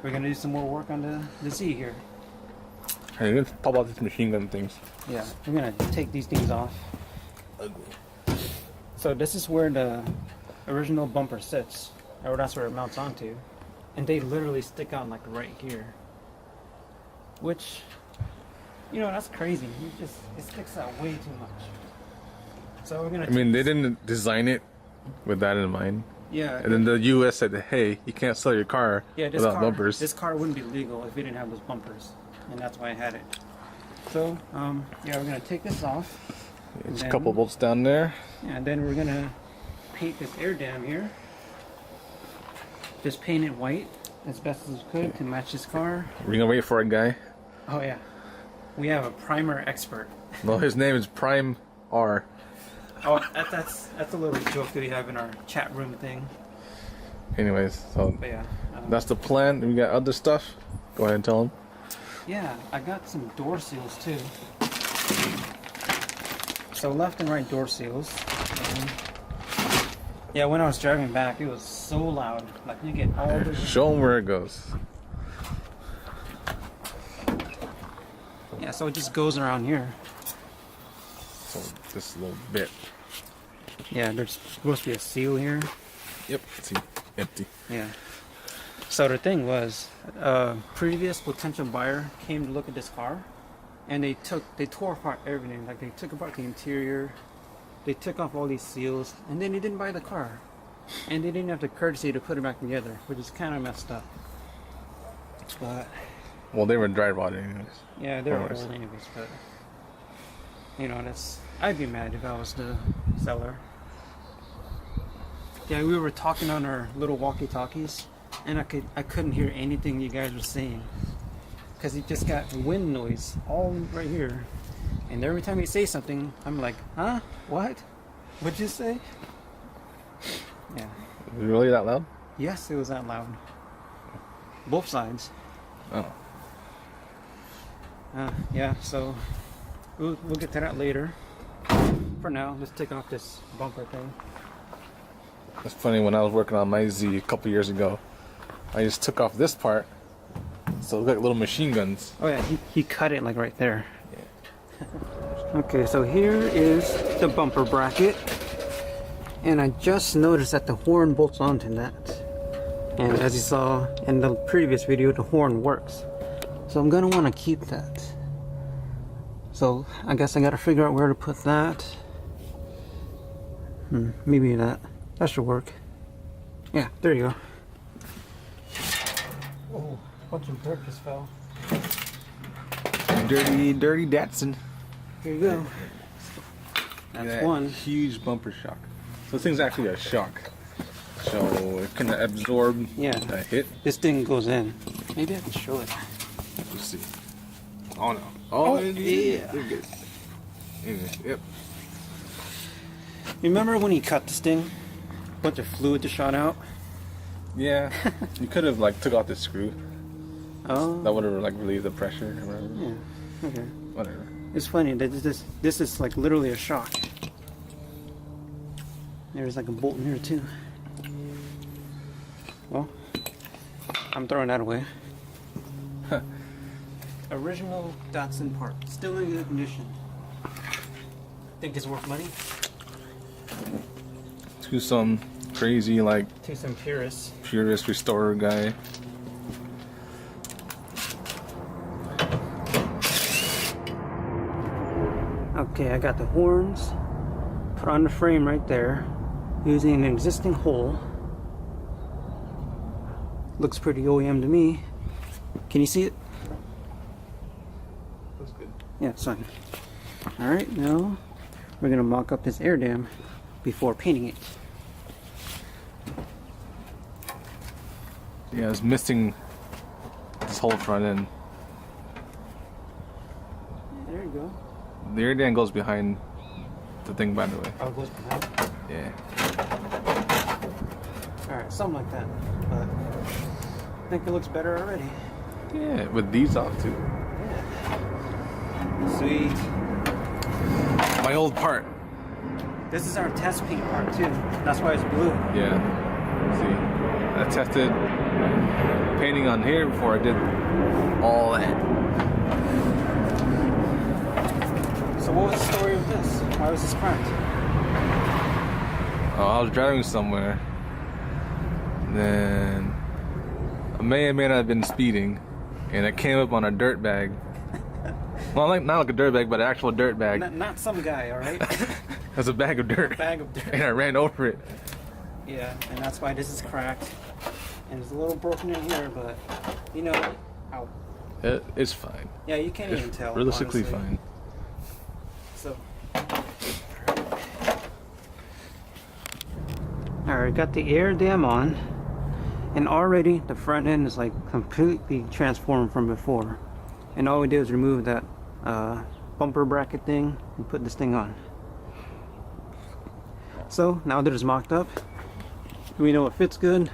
we're gonna do some more work on the Z here. Hey, let's pop out these machine gun things. Yeah, we're gonna take these things off. Ugly. So this is where the original bumper sits, or that's where it mounts onto, and they literally stick out like right here. Which, you know, that's crazy. It sticks out way too much. So we're gonna. I mean, they didn't design it with that in mind. Yeah. And then the U.S. said, "Hey, you can't sell your car without bumpers." This car wouldn't be legal if we didn't have those bumpers, and that's why I had it. So, yeah, we're gonna take this off. There's a couple bolts down there. Yeah, and then we're gonna paint this Airdam here. Just paint it white as best as we could to match this car. We're gonna wait for a guy. Oh yeah, we have a primer expert. No, his name is Prime R. Oh, that's a little joke that we have in our chat room thing. Anyways, so But yeah, that's the plan. We got other stuff. Go ahead and tell him. yeah, I got some door seals too. So left and right door seals. Yeah, when I was driving back, it was so loud. Like you get all the. Show him where it goes. Yeah, so it just goes around here. So this little bit. Yeah, there's supposed to be a seal here. Yep. See, empty. Yeah. So the thing was, previous potential buyer came to look at this car, and they tore apart everything. Like they took apart the interior, they took off all these seals, and then they didn't buy the car, and they didn't have the courtesy to put it back together, which is kind of messed up. But Well, they were dry rotted anyways. yeah, they're old anyways. But you know, I'd be mad if I was the seller. Yeah, we were talking on our little walkie-talkies, and I couldn't hear anything you guys were saying, because you just got wind noise all right here, and every time you say something, I'm like, huh? What? What'd you say? Yeah. Was it really that loud? Yes, it was that loud. Both sides. Oh. Yeah. So we'll get to that later. For now, let's take off this bumper thing. It's funny, when I was working on my Z a couple years ago, I just took off this part, so it looked like little machine guns. Oh yeah, he cut it like right there. Yeah. Okay, so here is the bumper bracket, and I just noticed that the horn bolts onto that. And as you saw in the previous video, the horn works. So I'm gonna want to keep that. So I guess I gotta figure out where to put that. Maybe that should work. Yeah, there you go. Oh, a bunch of dirt just fell. Dirty Datsun. Here you go. That's one. Huge bumper shock. So this thing's actually a shock. So it can absorb a hit. This thing goes in. Maybe I can show it. Let's see. Oh no. Oh yeah. Good. Anyway, yep. Remember when he cut this thing? A bunch of fluid just shot out? Yeah. You could have like took out the screw. Oh. That would have like relieved the pressure or whatever. Yeah. Okay. Whatever. It's funny that this is like literally a shock. There's like a bolt in here too. Well, I'm throwing that away. Original Datsun part, still in good condition. Think it's worth money? To some crazy like To some purists. purist restorer guy. Okay, I got the horns put on the frame right there using an existing hole. Looks pretty OEM to me. Can you see it? That's good. Yeah, it's fine. Alright, now we're gonna mock up this Airdam before painting it. Yeah, it's missing this whole front end. There you go. The Airdam goes behind the thing, by the way. Oh, it goes behind? Yeah. Alright, something like that. But I think it looks better already. Yeah, with these off too. Yeah. Sweet. My old part. This is our test paint part too. That's why it's blue. Yeah. See, I tested painting on here before I did all that. So what was the story of this? Why was this cracked? Oh, I was driving somewhere. Then I may or may not have been speeding, and I came up on a dirt bag. Well, not like a dirt bag, but an actual dirt bag. Not some guy, all right? That's a bag of dirt. A bag of dirt. And I ran over it. Yeah, and that's why this is cracked. And it's a little broken in here, but you know, ow. It's fine. Yeah, you can't even tell. Realistically honestly. fine. So, alright, got the Airdam on, and already the front end is like completely transformed from before. And all we did was remove that bumper bracket thing and put this thing on. So now that it's mocked up, we know it fits good.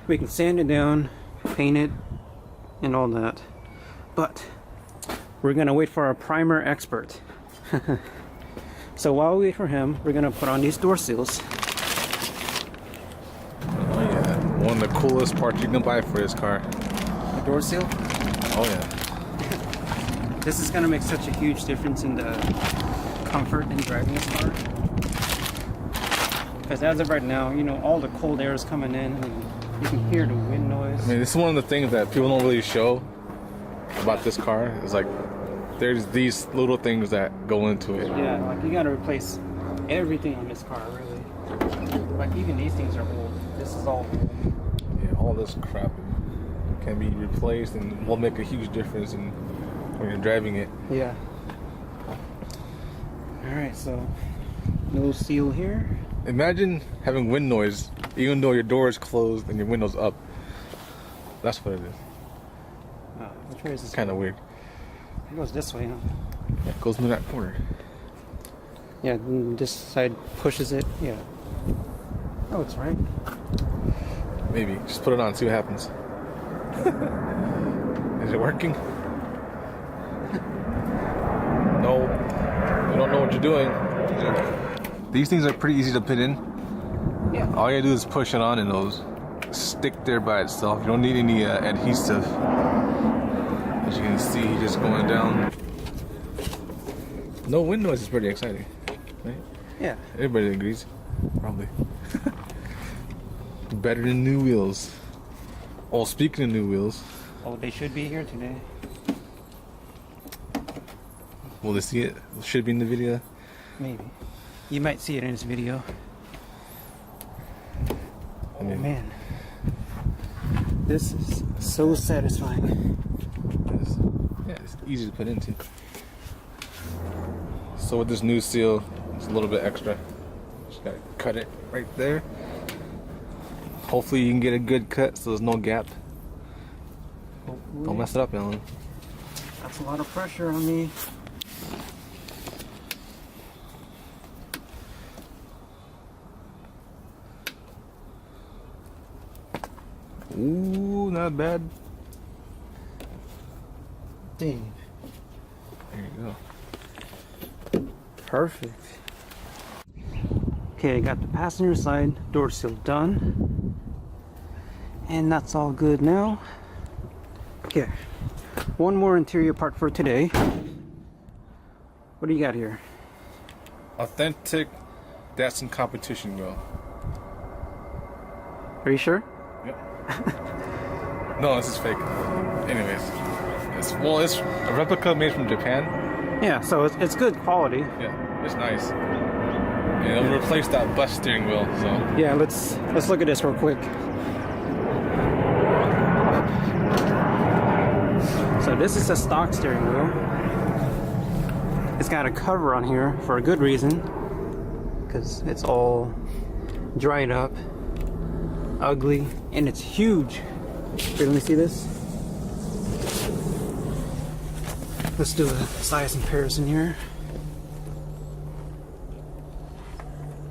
We can sand it down, paint it, and all that. But we're gonna wait for our primer expert. So while we wait for him, we're gonna put on these door seals. Oh yeah, one of the coolest parts you can buy for this car. The door seal? Oh yeah. This is gonna make such a huge difference in the comfort in driving this car. Because as of right now, you know, all the cold air is coming in and you can hear the wind noise. I mean, this is one of the things that people don't really show about this car. It's like there's these little things that go into it. Yeah, like you gotta replace everything on this car, really. Like even these things are old. This is all old. Yeah, all this crap can be replaced and will make a huge difference in when you're driving it. Yeah. Alright, so no seal here. Imagine having wind noise even though your door is closed and your window's up. That's what it is. Which way is this? Kind of weird. It goes this way, huh? Yeah, it goes into that corner. Yeah, this side pushes it. Yeah. Oh, it's right. Maybe. Just put it on, see what happens. Is it working? No. You don't know what you're doing. These things are pretty easy to put in. Yeah. All you gotta do is push it on and it'll stick there by itself. You don't need any adhesive. As you can see, just going down. No wind noise is pretty exciting, right? Yeah. Everybody agrees, probably. Better than new wheels. Oh, speaking of new wheels. Oh, they should be here today. Will they see it? Should it be in the video? Maybe. You might see it in this video. Oh man. This is so satisfying. Yeah, it's easy to put into. So with this new seal, it's a little bit extra. Just gotta cut it right there. Hopefully you can get a good cut so there's no gap. Hopefully. Don't mess it up, Alan. That's a lot of pressure on me. Ooh, not bad. Dang. There you go. Perfect. Okay, I got the passenger side door seal done. And that's all good now. Okay. One more interior part for today. What do you got here? Authentic Datsun competition grill. Are you sure? Yep. No, this is fake. Anyways, it's a replica made from Japan. Yeah, so it's good quality. Yeah, it's nice. And it'll replace that bus steering wheel. So Yeah, let's look at this real quick. So this is a stock steering wheel. It's got a cover on here for a good reason, because it's all dried up, ugly, and it's huge. Here, let me see this. Let's do a size comparison here.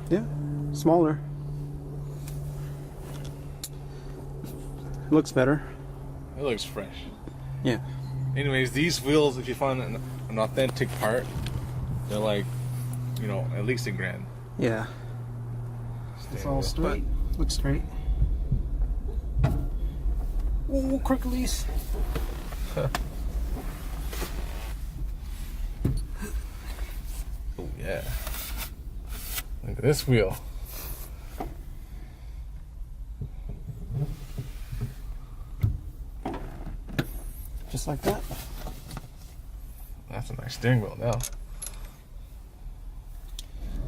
Yeah, smaller. Looks better. it looks fresh. Yeah. Anyways, these wheels, if you find an authentic part, they're like, you know, at least $1,000. Yeah. It's all straight. Looks straight. Ooh, quick release. Oh yeah. Look at this wheel. Just like that. That's a nice steering wheel now.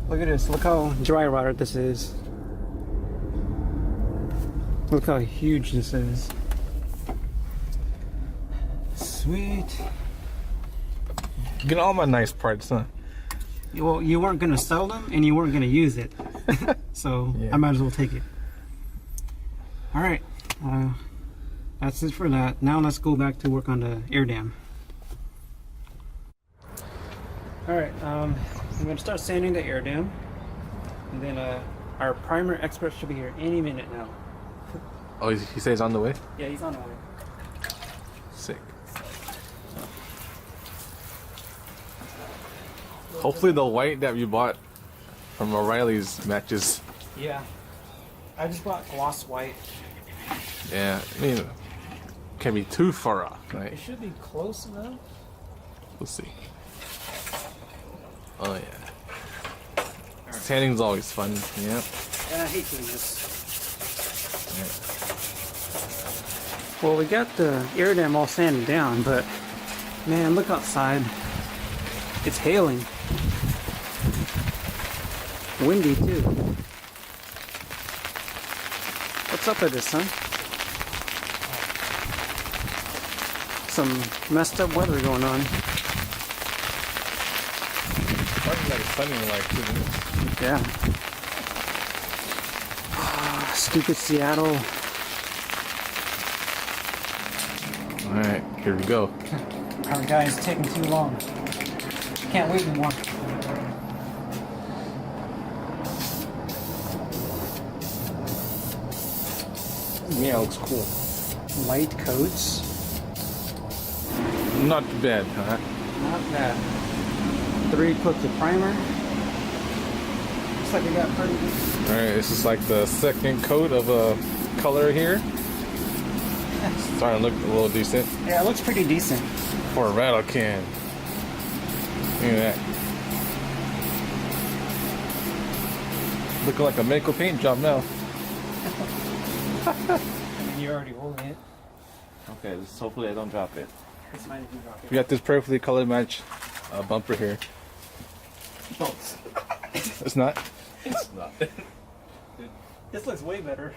Look at this. Look how dry rotted this is. Look how huge this is. Sweet. Get all my nice parts, huh? Well, you weren't going to sell them and you weren't going to use it. So Yeah. I might as well take it. All right. That's it for that. Now let's go back to work on the Airdam. All right. I'm going to start sanding the Airdam. And then our primer expert should be here any minute now. Oh, he says on the way? Yeah, he's on the way. Sick. Hopefully the white that you bought from O'Reilly's matches. Yeah. I just bought gloss white. Yeah, I mean, can't be too far off, It right? should be close enough. We'll see. Oh yeah. Sanding's always fun, yeah. I hate doing this. Yeah. Well, we got the Airdam all sanded down, but man, look outside. It's hailing. Windy too. What's up with this, son? Some messed up weather going on. Probably like sunny in like 2 minutes. Yeah. Ah, stupid Seattle. Alright, here we go. Our guy is taking too long. Can't wait anymore. Yeah, looks cool. Light coats. Not bad, huh? Not bad. 3 coats of primer. Looks like we got pretty good. Alright, this is like the second coat of a color here. Starting to look a little decent. Yeah, it looks pretty decent. For a rattle can. Look at that. Looking like a medical paint job now. I mean, you're already holding it. Okay, just hopefully I don't drop it. It's fine if you drop it. We got this perfectly colored match bumper here. No, It's not? it's not. This looks way better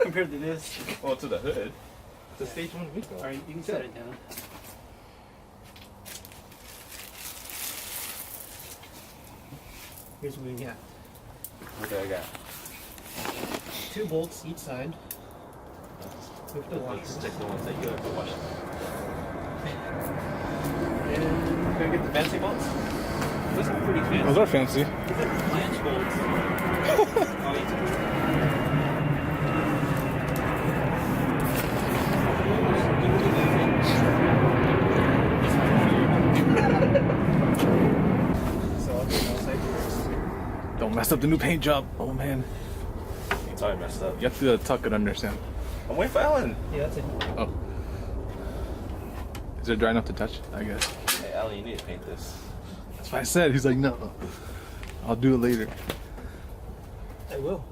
compared to this. Oh, to the hood. The stage 1 week. Alright, you can set it down. Here's what we got. What do I got? 2 bolts each side. With the washer. Let's check the ones that you have to wash. And Can I get the fancy bolts? Those are pretty fancy. Those are fancy. These are flange bolts. Oh, you took so I'll do it outside first. Don't mess up the new paint job. Oh man. It's already messed up. You have to tuck it under, Sam. I'm waiting for Alan. Yeah, that's it. Oh. Is it dry enough to touch? I guess. Hey, Alan, you need to paint this. That's what I said. He's like, no. I'll do it later. I will.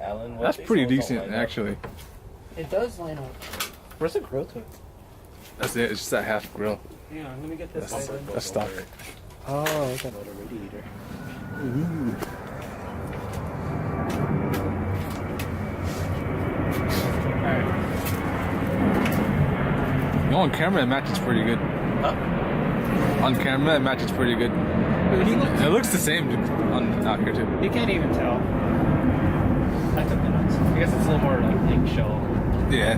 Alan, what That's these pretty ones don't decent, line up. actually. It does line up. Where's the grill to it? That's it. It's just that half grill. Hang on, let me get this That's, side. that's stock. Oh, okay. Motor radiator. Ooh. You know, on camera it matches pretty good. Huh? On camera it matches pretty good. It looks the same on out here too. You can't even tell. I took the nuts. I guess it's a little more like eggshell. Yeah.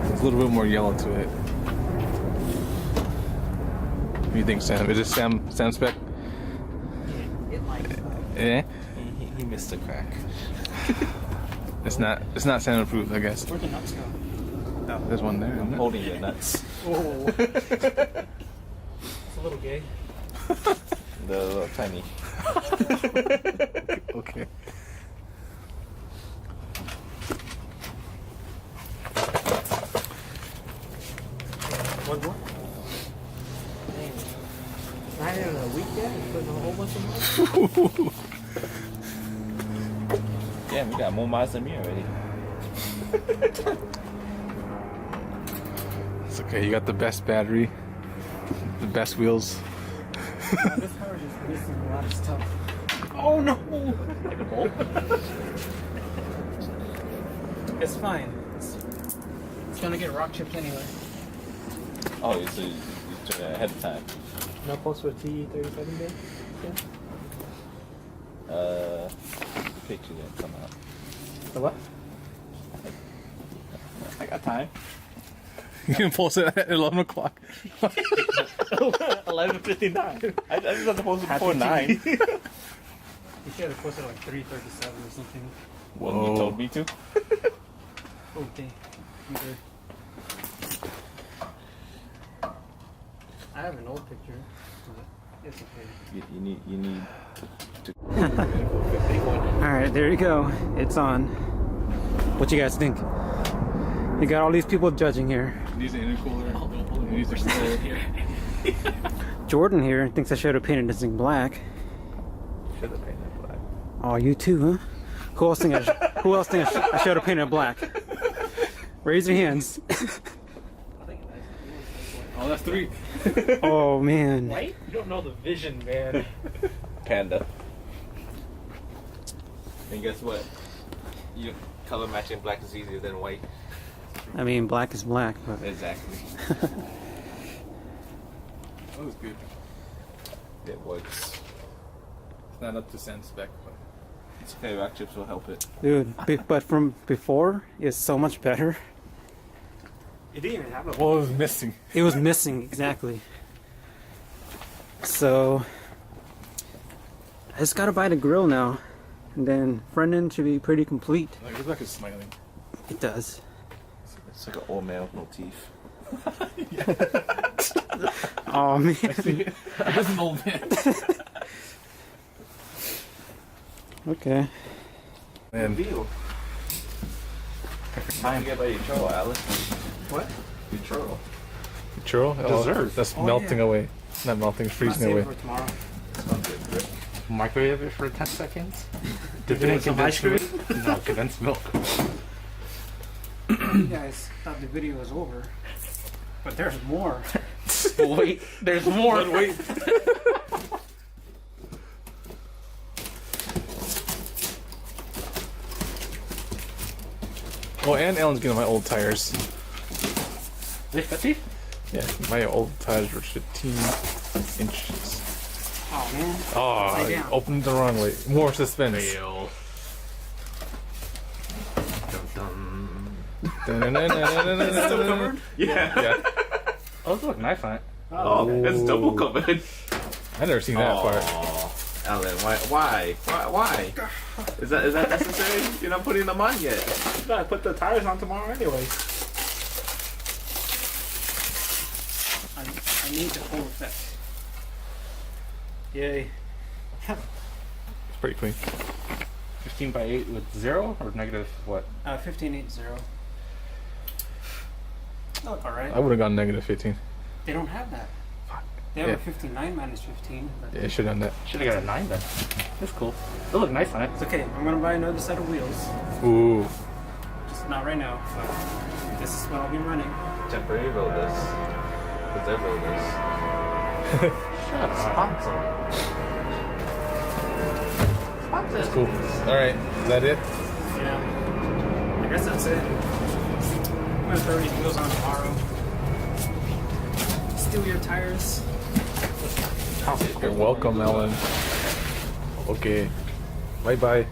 There's a little bit more yellow to it. What do you think, Sam? Is it Sam spec? It lines up. Yeah. He missed a crack. It's not Sam approved, I guess. Where'd the nuts go? There's one there. Isn't I'm it? holding your nuts. Oh. It's a little gay. The little tiny. Okay. One more? Not even a week yet? You're putting a whole bunch of more? Yeah, we got more miles than me already. It's okay. You got the best battery, the best wheels. This car is just missing a lot of stuff. Oh no! Like a bolt? It's fine. It's gonna get rock chipped anyway. Oh, so you took it ahead of time. No post for T37 day? The picture didn't come out. The what? I got time. You can post it at 11 o'clock. 11:59. I just have to post it before 9. You should have posted like 3:37 or something. Well, you told me to. Okay, I'm good. I have an old picture, but it's okay. You need to. Alright, there you go. It's on. What you guys think? You got all these people judging here. Needs an intercooler. Needs a still here. Jordan here thinks I should have painted this thing black. Should have painted black. Oh, you too, huh? Who else think I should have painted black? Raise your hands. Oh, that's 3. Oh man. White? You don't know the vision, man. Panda. And guess what? You color matching black is easier than white. I mean, black is black, but Exactly. That was good. It works. It's not up to sand spec, but It's okay. Rock chips will help it. dude, but from before is so much better. It didn't even have a. what was missing? It was missing exactly. So I just gotta buy the grill now, and then front end should be pretty complete. Like, looks like it's smiling. It does. It's like an old man with no teeth. Oh man. That's an old man. Okay. And Deal. Time to get by your churro, Alice. What? Your churro. churro? Dessert. That's Oh, melting yeah. away. Not melting, freezing Save away. it for tomorrow. Sounds good, Rick. Microwave it for 10 seconds. Dip Dip it in some ice cream? No, condensed milk. You guys thought the video was over, but there's more. Wait, there's more. Wait. Oh, and Ellen's getting my old tires. They 50? Yeah, my old tires were 15 inches. Oh man. Oh, Upside I down. opened the wrong way. More suspense. Fail. Dun-dun-dun-dun-dun-dun-dun-dun. Yeah. Yeah, Oh, those look nice on it. Oh, it's double covered. I never seen that part. Alan, why? Is that necessary? You're not putting them on yet. You gotta put the tires on tomorrow anyway. I need the full effect. Yay. It's pretty clean. 15 by 8 with 0 or negative what? 1580. Look, alright. I would have gone negative 15. They don't have that. They have Yeah. a 59 minus 15. But Yeah, I should have done that. Should have got a 9 then. That's cool. They look nice on it. it's okay. I'm gonna buy another set of wheels. Ooh. Just not right now, but this is what I'll be running. Temporary rollers. Because they're rollers. Shut up. That's cool. Alright, is that it? Yeah. I guess that's it. I'm gonna throw these wheels on tomorrow. Steal your tires. You're welcome, Ellen. Okay. Bye bye. Bye.